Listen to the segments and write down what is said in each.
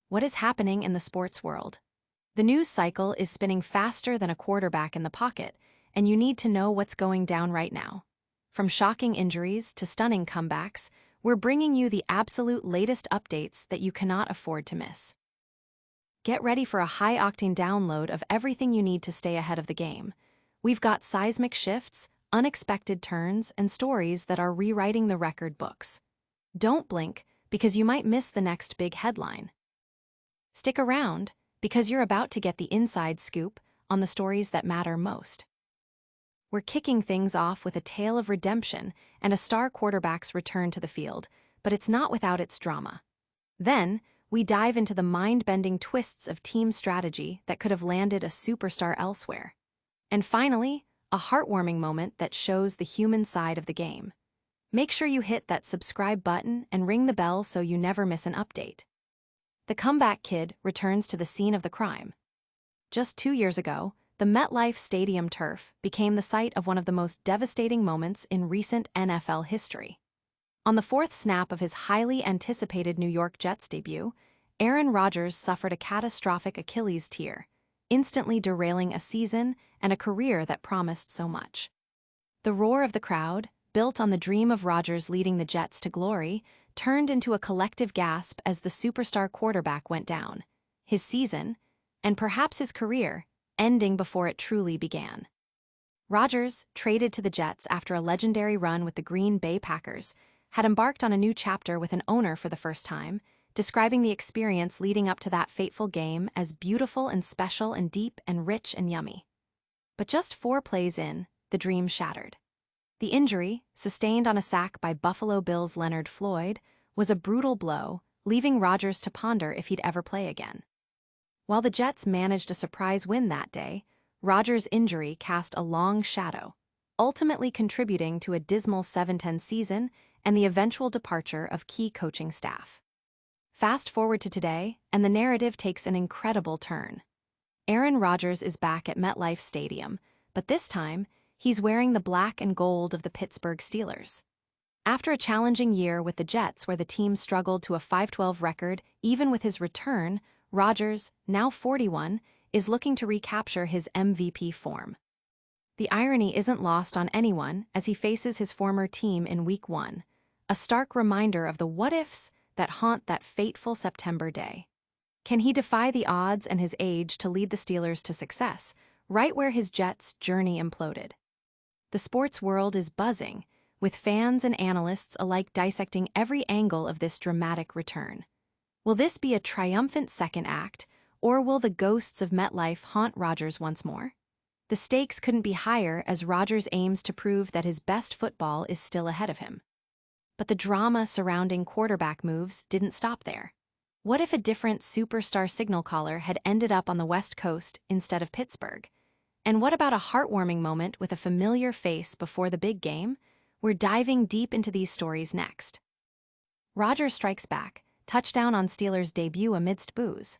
What is happening in the sports world? The news cycle is spinning faster than a quarterback in the pocket, and you need to know what's going down right now. From shocking injuries to stunning comebacks, we're bringing you the absolute latest updates that you cannot afford to miss. Get ready for a high-octane download of everything you need to stay ahead of the game. We've got seismic shifts, unexpected turns, and stories that are rewriting the record books. Don't blink, because you might miss the next big headline. Stick around, because you're about to get the inside scoop on the stories that matter most. We're kicking things off with a tale of redemption and a star quarterback's return to the field, but it's not without its drama. Then, we dive into the mind-bending twists of team strategy that could have landed a superstar elsewhere. And finally, a heartwarming moment that shows the human side of the game. Make sure you hit that subscribe button and ring the bell so you never miss an update. The comeback kid returns to the scene of the crime. Just 2 years ago, the MetLife Stadium turf became the site of one of the most devastating moments in recent NFL history. On the fourth snap of his highly anticipated New York Jets debut, Aaron Rodgers suffered a catastrophic Achilles tear, instantly derailing a season and a career that promised so much. The roar of the crowd, built on the dream of Rodgers leading the Jets to glory, turned into a collective gasp as the superstar quarterback went down, his season, and perhaps his career, ending before it truly began. Rodgers, traded to the Jets after a legendary run with the Green Bay Packers, had embarked on a new chapter with an owner for the first time, describing the experience leading up to that fateful game as beautiful and special and deep and rich and yummy. But just 4 plays in, the dream shattered. The injury, sustained on a sack by Buffalo Bills' Leonard Floyd, was a brutal blow, leaving Rodgers to ponder if he'd ever play again. While the Jets managed a surprise win that day, Rodgers' injury cast a long shadow, ultimately contributing to a dismal 7-10 season and the eventual departure of key coaching staff. Fast forward to today, and the narrative takes an incredible turn. Aaron Rodgers is back at MetLife Stadium, but this time, he's wearing the black and gold of the Pittsburgh Steelers. After a challenging year with the Jets where the team struggled to a 5-12 record, even with his return, Rodgers, now 41, is looking to recapture his MVP form. The irony isn't lost on anyone as he faces his former team in Week 1, a stark reminder of the what-ifs that haunt that fateful September day. Can he defy the odds and his age to lead the Steelers to success, right where his Jets' journey imploded? The sports world is buzzing, with fans and analysts alike dissecting every angle of this dramatic return. Will this be a triumphant second act, or will the ghosts of MetLife haunt Rodgers once more? The stakes couldn't be higher as Rodgers aims to prove that his best football is still ahead of him. But the drama surrounding quarterback moves didn't stop there. What if a different superstar signal caller had ended up on the West Coast instead of Pittsburgh? And what about a heartwarming moment with a familiar face before the big game? We're diving deep into these stories next. Rodgers strikes back, touchdown on Steelers' debut amidst boos.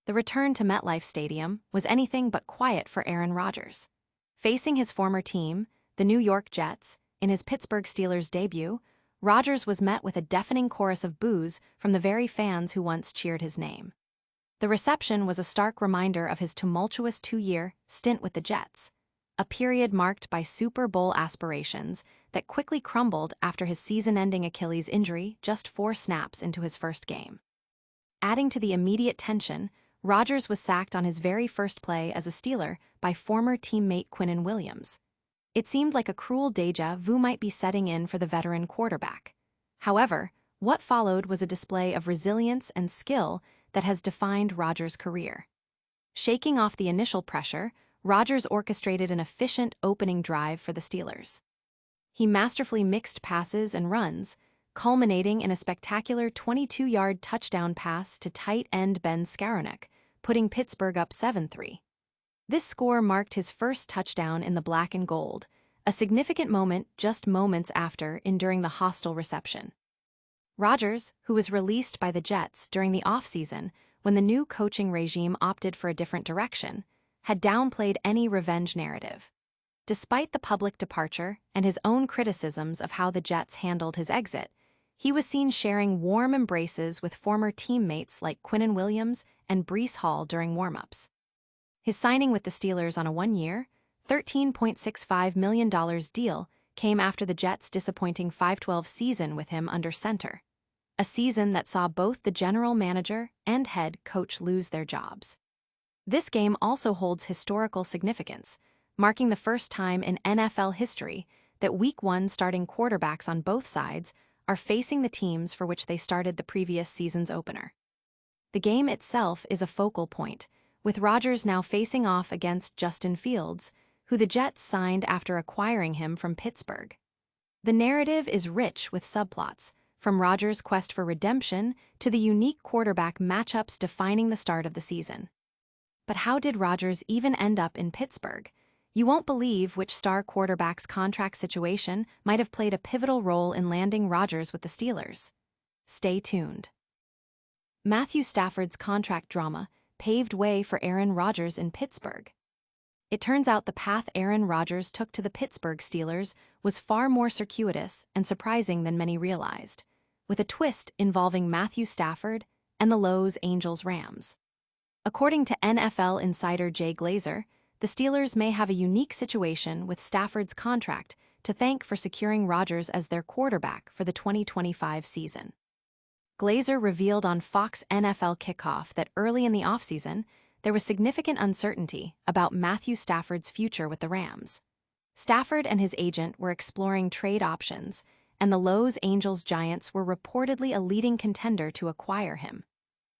The return to MetLife Stadium was anything but quiet for Aaron Rodgers. Facing his former team, the New York Jets, in his Pittsburgh Steelers debut, Rodgers was met with a deafening chorus of boos from the very fans who once cheered his name. The reception was a stark reminder of his tumultuous 2-year stint with the Jets, a period marked by Super Bowl aspirations that quickly crumbled after his season-ending Achilles injury just 4 snaps into his first game. Adding to the immediate tension, Rodgers was sacked on his very first play as a Steeler by former teammate Quinnen Williams. It seemed like a cruel déjà vu might be setting in for the veteran quarterback. However, what followed was a display of resilience and skill that has defined Rodgers' career. Shaking off the initial pressure, Rodgers orchestrated an efficient opening drive for the Steelers. He masterfully mixed passes and runs, culminating in a spectacular 22-yard touchdown pass to tight end Ben Skowronek, putting Pittsburgh up 7-3. This score marked his first touchdown in the black and gold, a significant moment just moments after enduring the hostile reception. Rodgers, who was released by the Jets during the offseason when the new coaching regime opted for a different direction, had downplayed any revenge narrative. Despite the public departure and his own criticisms of how the Jets handled his exit, He was seen sharing warm embraces with former teammates like Quinnen Williams and Breece Hall during warmups. His signing with the Steelers on a one-year, $13.65 million deal came after the Jets' disappointing 5-12 season with him under center, a season that saw both the general manager and head coach lose their jobs. This game also holds historical significance, marking the first time in NFL history that Week 1 starting quarterbacks on both sides are facing the teams for which they started the previous season's opener. The game itself is a focal point, with Rodgers now facing off against Justin Fields, who the Jets signed after acquiring him from Pittsburgh. The narrative is rich with subplots, from Rodgers' quest for redemption to the unique quarterback matchups defining the start of the season. But how did Rodgers even end up in Pittsburgh? You won't believe which star quarterback's contract situation might have played a pivotal role in landing Rodgers with the Steelers. Stay tuned. Matthew Stafford's contract drama paved way for Aaron Rodgers in Pittsburgh. It turns out the path Aaron Rodgers took to the Pittsburgh Steelers was far more circuitous and surprising than many realized, with a twist involving Matthew Stafford and the Los Angeles Rams. According to NFL insider Jay Glazer, the Steelers may have a unique situation with Stafford's contract to thank for securing Rodgers as their quarterback for the 2025 season. Glazer revealed on Fox NFL Kickoff that early in the offseason, there was significant uncertainty about Matthew Stafford's future with the Rams. Stafford and his agent were exploring trade options, and the Los Angeles Giants were reportedly a leading contender to acquire him.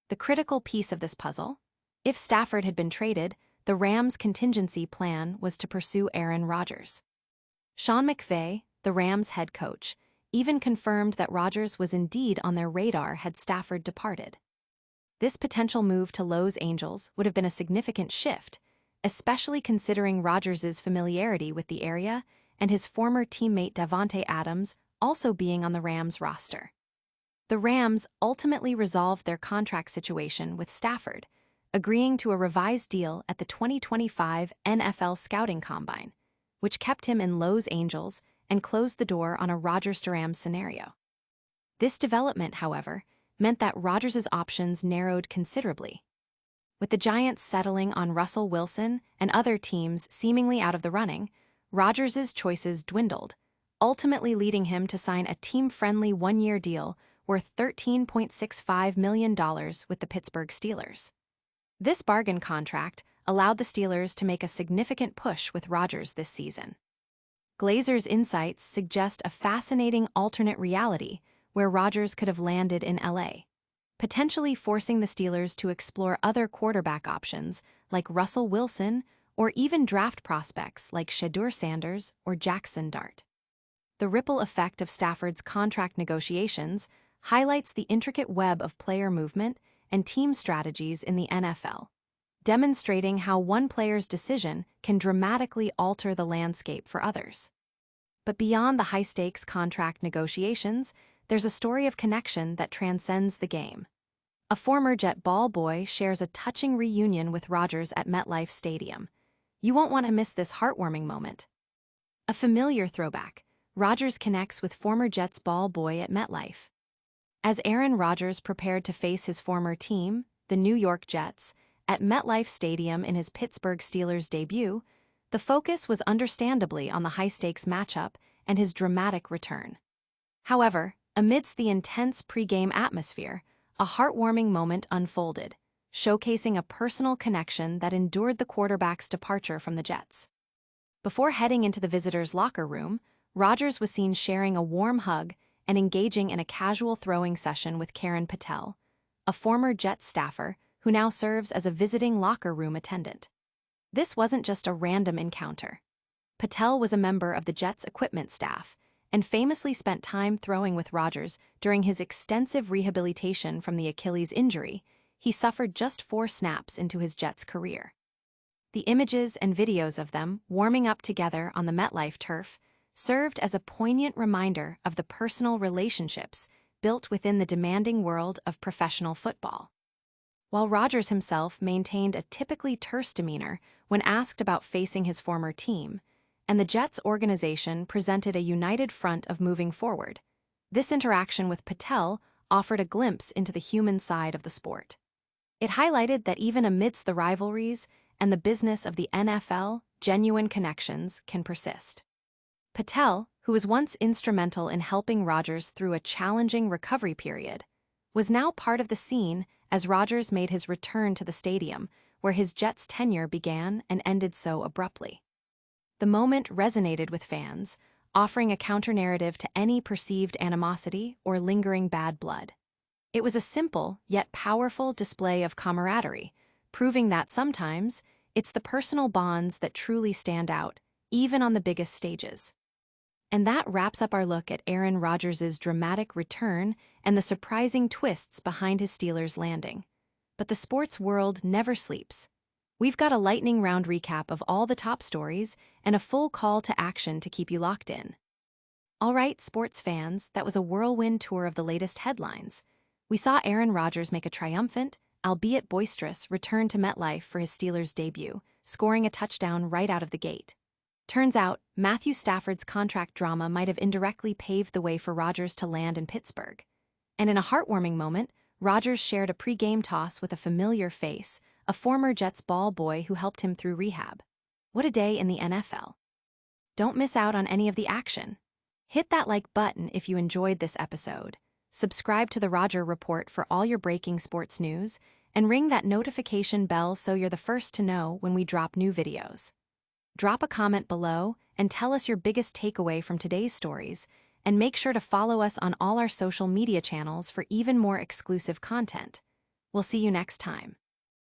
The critical piece of this puzzle? If Stafford had been traded, the Rams' contingency plan was to pursue Aaron Rodgers. Sean McVay, the Rams' head coach, even confirmed that Rodgers was indeed on their radar had Stafford departed. This potential move to Los Angeles would have been a significant shift, especially considering Rodgers' familiarity with the area and his former teammate Davante Adams also being on the Rams roster. The Rams ultimately resolved their contract situation with Stafford, agreeing to a revised deal at the 2025 NFL Scouting Combine, which kept him in Los Angeles and closed the door on a Rodgers to Rams scenario. This development, however, meant that Rodgers' options narrowed considerably. With the Giants settling on Russell Wilson and other teams seemingly out of the running, Rodgers' choices dwindled, ultimately leading him to sign a team-friendly one-year deal worth $13.65 million with the Pittsburgh Steelers. This bargain contract allowed the Steelers to make a significant push with Rodgers this season. Glazer's insights suggest a fascinating alternate reality where Rodgers could have landed in LA, potentially forcing the Steelers to explore other quarterback options like Russell Wilson or even draft prospects like Shedeur Sanders or Jackson Dart. The ripple effect of Stafford's contract negotiations highlights the intricate web of player movement and team strategies in the NFL, demonstrating how one player's decision can dramatically alter the landscape for others. But beyond the high-stakes contract negotiations, there's a story of connection that transcends the game. A former Jet ball boy shares a touching reunion with Rodgers at MetLife Stadium. You won't want to miss this heartwarming moment. A familiar throwback, Rodgers connects with former Jets ball boy at MetLife. As Aaron Rodgers prepared to face his former team, the New York Jets, at MetLife Stadium in his Pittsburgh Steelers debut, the focus was understandably on the high-stakes matchup and his dramatic return. However, amidst the intense pre-game atmosphere, a heartwarming moment unfolded, showcasing a personal connection that endured the quarterback's departure from the Jets. Before heading into the visitors' locker room, Rodgers was seen sharing a warm hug and engaging in a casual throwing session with Karen Patel, a former Jets staffer who now serves as a visiting locker room attendant. This wasn't just a random encounter. Patel was a member of the Jets' equipment staff and famously spent time throwing with Rodgers during his extensive rehabilitation from the Achilles injury he suffered just 4 snaps into his Jets career. The images and videos of them warming up together on the MetLife turf served as a poignant reminder of the personal relationships built within the demanding world of professional football. While Rodgers himself maintained a typically terse demeanor when asked about facing his former team, and the Jets organization presented a united front of moving forward, This interaction with Patel offered a glimpse into the human side of the sport. It highlighted that even amidst the rivalries and the business of the NFL, genuine connections can persist. Patel, who was once instrumental in helping Rodgers through a challenging recovery period, was now part of the scene as Rodgers made his return to the stadium, where his Jets' tenure began and ended so abruptly. The moment resonated with fans, offering a counter-narrative to any perceived animosity or lingering bad blood. It was a simple, yet powerful display of camaraderie, proving that sometimes it's the personal bonds that truly stand out, even on the biggest stages. And that wraps up our look at Aaron Rodgers' dramatic return and the surprising twists behind his Steelers landing. But the sports world never sleeps. We've got a lightning round recap of all the top stories and a full call to action to keep you locked in. All right, sports fans, that was a whirlwind tour of the latest headlines. We saw Aaron Rodgers make a triumphant, albeit boisterous, return to MetLife for his Steelers debut, scoring a touchdown right out of the gate. Turns out, Matthew Stafford's contract drama might have indirectly paved the way for Rodgers to land in Pittsburgh. And in a heartwarming moment, Rodgers shared a pre-game toss with a familiar face, a former Jets ball boy who helped him through rehab. What a day in the NFL. Don't miss out on any of the action. Hit that like button if you enjoyed this episode. Subscribe to the Rodger Report for all your breaking sports news, and ring that notification bell so you're the first to know when we drop new videos. Drop a comment below and tell us your biggest takeaway from today's stories, and make sure to follow us on all our social media channels for even more exclusive content. We'll see you next time.